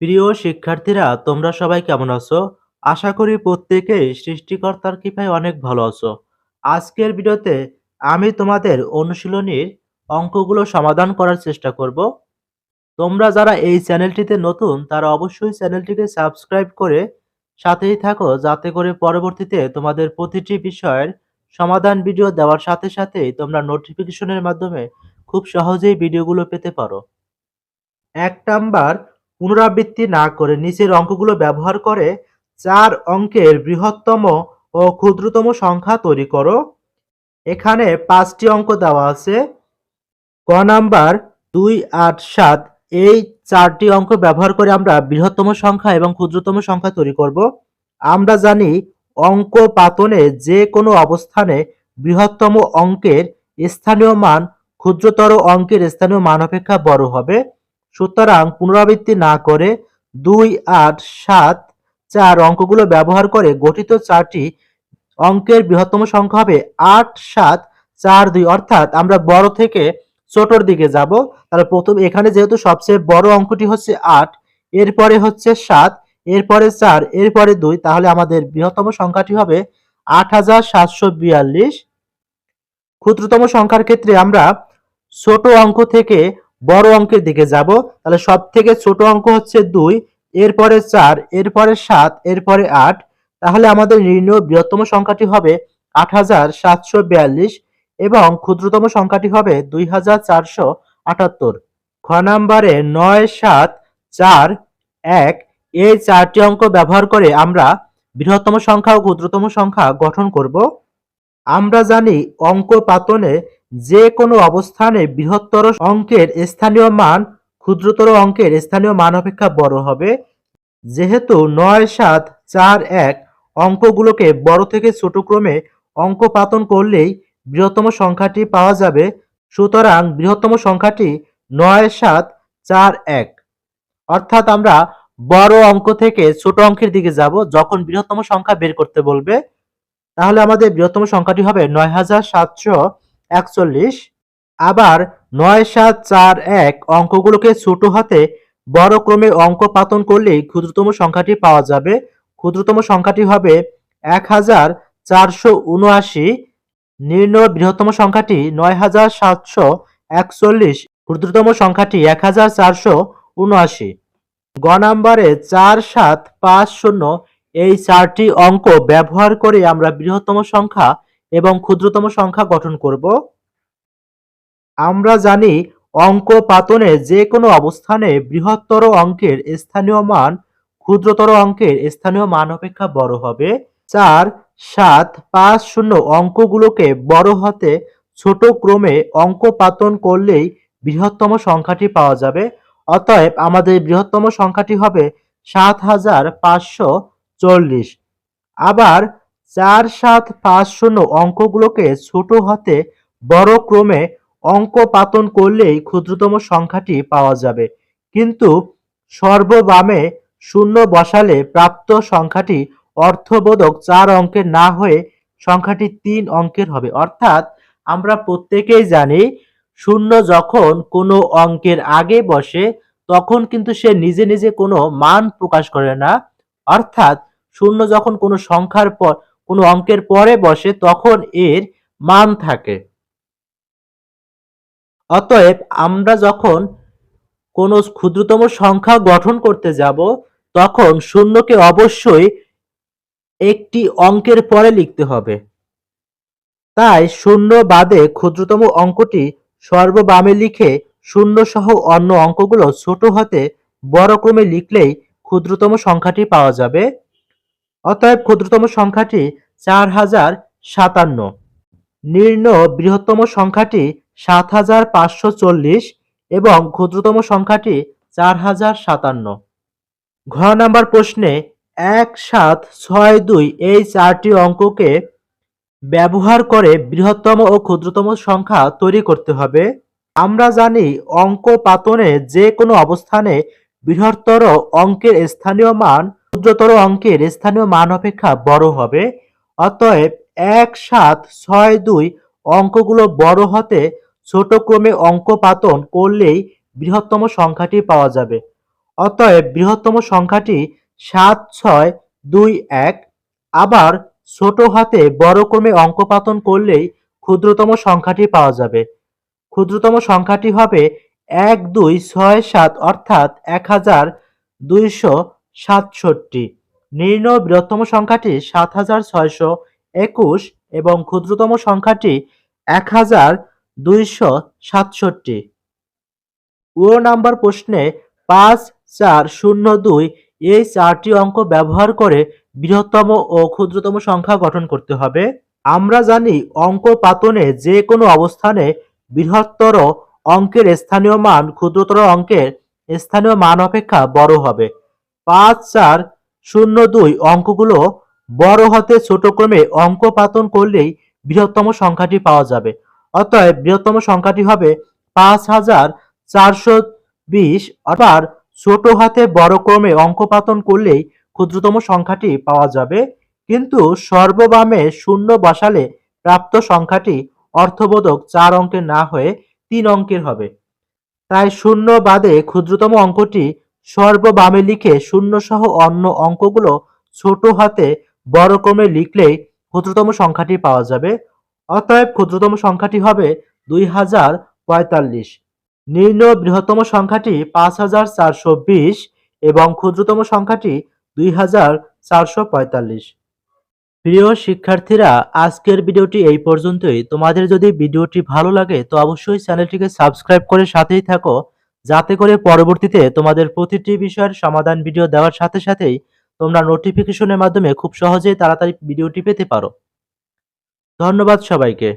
প্রিয় শিক্ষার্থীরা, তোমরা সবাই কেমন আছো? আশা করি প্রত্যেকেই সৃষ্টিকর্তার কৃপায় অনেক ভালো আছো। আজকের ভিডিওতে আমি তোমাদের অনুশীলনীর অঙ্কগুলো সমাধান করার চেষ্টা করব। তোমরা যারা এই চ্যানেলটিতে নতুন তারা অবশ্যই চ্যানেলটিকে সাবস্ক্রাইব করে সাথেই থাকো, যাতে করে পরবর্তীতে তোমাদের প্রতিটি বিষয়ের সমাধান ভিডিও দেওয়ার সাথে সাথেই তোমরা নোটিফিকেশনের মাধ্যমে খুব সহজেই ভিডিওগুলো পেতে পারো। ১ নাম্বার, পুনরাবৃত্তি না করে নিচের অঙ্কগুলো ব্যবহার করে ৪ অঙ্কের বৃহত্তম ও ক্ষুদ্রতম সংখ্যা তৈরি করো। এখানে ৫টি অঙ্ক দেওয়া আছে। ক নাম্বার, ২, ৮, ৭ এই ৪টি অঙ্ক ব্যবহার করে আমরা বৃহত্তম সংখ্যা এবং ক্ষুদ্রতম সংখ্যা তৈরি করব। আমরা জানি অঙ্ক পাতনে যে কোনো অবস্থানে বৃহত্তম অঙ্কের স্থানীয় মান ক্ষুদ্রতর অঙ্কের স্থানীয় মান অপেক্ষা বড় হবে। সুতরাং পুনরাবৃত্তি না করে ২, ৮, ৭, ৪ অঙ্কগুলো ব্যবহার করে গঠিত ৪টি অঙ্কের বৃহত্তম সংখ্যা হবে ৮, ৭, ৪, ২। অর্থাৎ আমরা বড় থেকে ছোটর দিকে যাব। তাহলে প্রথম এখানে যেহেতু সবচেয়ে বড় অঙ্কটি হচ্ছে ৮, এরপরে হচ্ছে ৭, এরপরে ৪, এরপরে ২, তাহলে আমাদের বৃহত্তম সংখ্যাটি হবে ৮৭৪২। ক্ষুদ্রতম সংখ্যার ক্ষেত্রে আমরা ছোট অঙ্ক থেকে বড় অঙ্কের দিকে যাব। তাহলে সব থেকে ছোট অঙ্ক হচ্ছে ২, এরপরে ৪, এরপরে ৭, এরপরে ৮। তাহলে আমাদের নির্ণেয় বৃহত্তম সংখ্যাটি হবে ৮৭৪২ এবং ক্ষুদ্রতম সংখ্যাটি হবে ২৪৭৮। খ নাম্বারে ৯, ৭, ৪, ১ এই ৪টি অঙ্ক ব্যবহার করে আমরা বৃহত্তম সংখ্যা ও ক্ষুদ্রতম সংখ্যা গঠন করব। আমরা জানি অঙ্ক পাতনে যে কোনো অবস্থানে বৃহত্তর অঙ্কের স্থানীয় মান ক্ষুদ্রতর অঙ্কের স্থানীয় মান অপেক্ষা বড় হবে। যেহেতু ৯, ৭, ৪, ১ অঙ্কগুলোকে বড় থেকে ছোট ক্রমে অঙ্ক পাতন করলেই বৃহত্তম সংখ্যাটি পাওয়া যাবে, সুতরাং বৃহত্তম সংখ্যাটি ৯, ৭, ৪, ১। অর্থাৎ আমরা বড় অঙ্ক থেকে ছোট অঙ্কের দিকে যাব যখন বৃহত্তম সংখ্যা বের করতে বলবে। তাহলে আমাদের বৃহত্তম সংখ্যাটি হবে ৯৭৪১। আবার ৯, ৭, ৪, ১ অঙ্কগুলোকে ছোট হাতে বড় ক্রমে অঙ্ক পাতন করলেই ক্ষুদ্রতম সংখ্যাটি পাওয়া যাবে। ক্ষুদ্রতম সংখ্যাটি হবে ১৪৭৯। নির্ণয় বৃহত্তম সংখ্যাটি ৯৭৪১, ক্ষুদ্রতম সংখ্যাটি ১৪৭৯। গ নাম্বারে ৪, ৭, ৫, ০ এই ৪টি অঙ্ক ব্যবহার করে আমরা বৃহত্তম সংখ্যা এবং ক্ষুদ্রতম সংখ্যা গঠন করব। আমরা জানি অঙ্ক পাতনে যে কোনো অবস্থানে বৃহত্তর অঙ্কের স্থানীয় মান ক্ষুদ্রতর অঙ্কের স্থানীয় মান অপেক্ষা বড় হবে। ৪, ৭, ৫, ০ অঙ্কগুলোকে বড় হাতে ছোট ক্রমে অঙ্ক পাতন করলেই বৃহত্তম সংখ্যাটি পাওয়া যাবে। অতএব আমাদের বৃহত্তম সংখ্যাটি হবে ৭৫৪০। আবার ৪, ৭, ৫, ০ অঙ্কগুলোকে ছোট হাতে বড় ক্রমে অঙ্ক পাতন করলেই ক্ষুদ্রতম সংখ্যাটি পাওয়া যাবে, কিন্তু সর্ববামে শূন্য বসালে প্রাপ্ত সংখ্যাটি অর্থবোধক ৪ অঙ্কের না হয়ে সংখ্যাটি ৩ অঙ্কের হবে। অর্থাৎ আমরা প্রত্যেকেই জানি শূন্য যখন কোনো অঙ্কের আগে বসে তখন কিন্তু সে নিজে নিজে কোনো মান প্রকাশ করে না। অর্থাৎ শূন্য যখন কোনো সংখ্যার পর কোনো অঙ্কের পরে বসে তখন এর মান থাকে। অতএব আমরা যখন কোনো ক্ষুদ্রতম সংখ্যা গঠন করতে যাব তখন শূন্যকে অবশ্যই একটি অঙ্কের পরে লিখতে হবে। তাই শূন্য বাদে ক্ষুদ্রতম অঙ্কটি সর্ববামে লিখে শূন্য সহ অন্য অঙ্কগুলো ছোট হাতে বড় ক্রমে লিখলেই ক্ষুদ্রতম সংখ্যাটি পাওয়া যাবে। অতএব ক্ষুদ্রতম সংখ্যাটি ৪০৫৭। নির্ণয় বৃহত্তম সংখ্যাটি ৭৫৪০ এবং ক্ষুদ্রতম সংখ্যাটি ৪০৫৭। ঘ নাম্বার প্রশ্নে ১, ৭, ৬, ২ এই ৪টি অঙ্ককে ব্যবহার করে বৃহত্তম ও ক্ষুদ্রতম সংখ্যা তৈরি করতে হবে। আমরা জানি অঙ্ক পাতনে যে কোনো অবস্থানে বৃহত্তর অঙ্কের স্থানীয় মান ক্ষুদ্রতর অঙ্কের স্থানীয় মান অপেক্ষা বড় হবে। অতএব ১, ৭, ৬, ২ অঙ্কগুলো বড় হাতে ছোট ক্রমে অঙ্ক পাতন করলেই বৃহত্তম সংখ্যাটি পাওয়া যাবে। অতএব বৃহত্তম সংখ্যাটি 7621। আবার ছোট হাতে বড় ক্রমে অঙ্কপাতন করলেই ক্ষুদ্রতম সংখ্যাটি পাওয়া যাবে। ক্ষুদ্রতম সংখ্যাটি হবে 1267 অর্থাৎ 1267। নির্ণয় বৃহত্তম সংখ্যাটি 7621 এবং ক্ষুদ্রতম সংখ্যাটি 1267। নাম্বার প্রশ্নে 5402 এই চারটি অঙ্ক ব্যবহার করে বৃহত্তম ও ক্ষুদ্রতম সংখ্যা গঠন করতে হবে। আমরা জানি অঙ্ক পাতনে যে কোনো অবস্থানে বৃহত্তর অঙ্কের স্থানীয় মান ক্ষুদ্রতর অঙ্কের স্থানীয় মান অপেক্ষা বড় হবে। 5402 অঙ্কগুলো বড় হতে ছোট ক্রমে অঙ্ক পাতন করলেই বৃহত্তম সংখ্যাটি পাওয়া যাবে। অতএব বৃহত্তম সংখ্যাটি হবে 5420। আবার ছোট হাতে বড় ক্রমে অঙ্ক পাতন করলেই ক্ষুদ্রতম সংখ্যাটি পাওয়া যাবে, কিন্তু সর্ববামে শূন্য বসালে প্রাপ্ত সংখ্যাটি অর্থবোধক 4 অঙ্কের না হয়ে 3 অঙ্কের হবে। তাই শূন্য বাদে ক্ষুদ্রতম অঙ্কটি সর্ববামে লিখে শূন্য সহ অন্য অঙ্কগুলো ছোট হাতে বড় ক্রমে লিখলেই ক্ষুদ্রতম সংখ্যাটি পাওয়া যাবে। অতএব ক্ষুদ্রতম সংখ্যাটি হবে 2045। নির্ণয় বৃহত্তম সংখ্যাটি 5420 এবং ক্ষুদ্রতম সংখ্যাটি 2445। প্রিয় শিক্ষার্থীরা, আজকের ভিডিওটি এই পর্যন্তই। তোমাদের যদি ভিডিওটি ভালো লাগে তো অবশ্যই চ্যানেলটিকে সাবস্ক্রাইব করে সাথেই থাকো, যাতে করে পরবর্তীতে তোমাদের প্রতিটি বিষয়ের সমাধান ভিডিও দেওয়ার সাথে সাথেই তোমরা নোটিফিকেশনের মাধ্যমে খুব সহজেই তাড়াতাড়ি ভিডিওটি পেতে পারো। ধন্যবাদ সবাইকে।